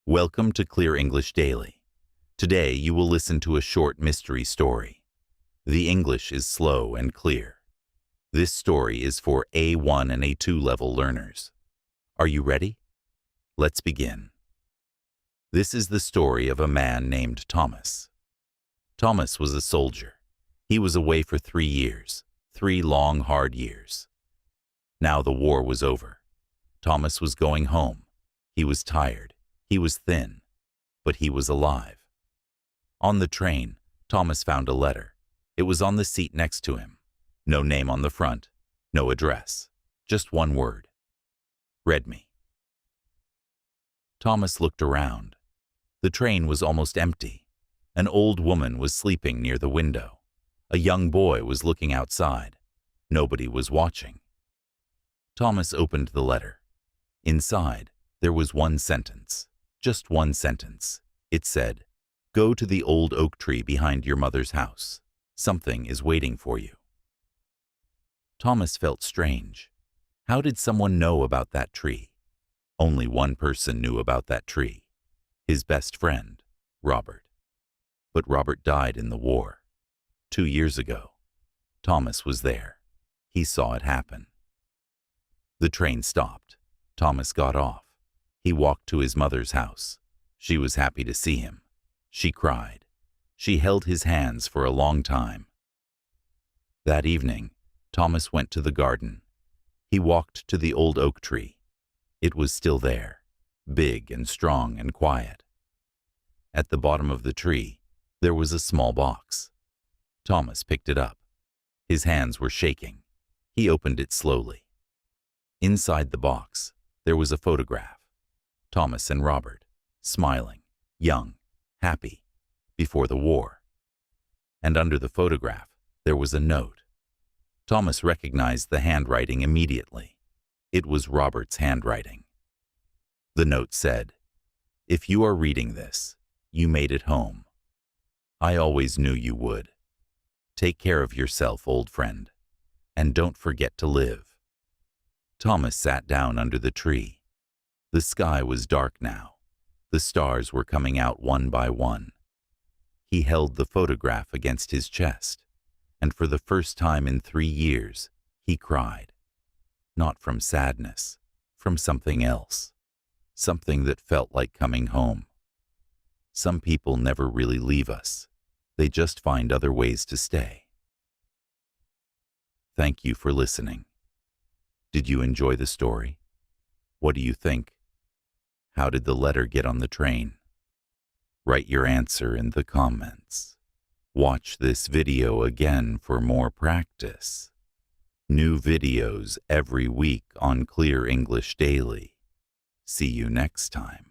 Welcome to Clear English Daily. Today you will listen to a short mystery story. The English is slow and clear. This story is for A1 and A2 level learners. Are you ready? Let's begin. This is the story of a man named Thomas. Thomas was a soldier. He was away for 3 years, 3 long, hard years. Now the war was over. Thomas was going home. He was tired. He was thin, but he was alive. On the train, Thomas found a letter. It was on the seat next to him. No name on the front, no address, just one word. Read me. Thomas looked around. The train was almost empty. An old woman was sleeping near the window. A young boy was looking outside. Nobody was watching. Thomas opened the letter. Inside, there was one sentence. Just one sentence. It said, "Go to the old oak tree behind your mother's house. Something is waiting for you." Thomas felt strange. How did someone know about that tree? Only one person knew about that tree. His best friend, Robert. But Robert died in the war. 2 years ago. Thomas was there. He saw it happen. The train stopped. Thomas got off. He walked to his mother's house. She was happy to see him. She cried. She held his hands for a long time. That evening, Thomas went to the garden. He walked to the old oak tree. It was still there, big and strong and quiet. At the bottom of the tree, there was a small box. Thomas picked it up. His hands were shaking. He opened it slowly. Inside the box, there was a photograph. Thomas and Robert, smiling, young, happy, before the war. And under the photograph, there was a note. Thomas recognized the handwriting immediately. It was Robert's handwriting. The note said, "If you are reading this, you made it home. I always knew you would. Take care of yourself, old friend, and don't forget to live." Thomas sat down under the tree. The sky was dark now. The stars were coming out one by one. He held the photograph against his chest, and for the first time in 3 years, he cried. Not from sadness, from something else. Something that felt like coming home. Some people never really leave us. They just find other ways to stay. Thank you for listening. Did you enjoy the story? What do you think? How did the letter get on the train? Write your answer in the comments. Watch this video again for more practice. New videos every week on Clear English Daily. See you next time.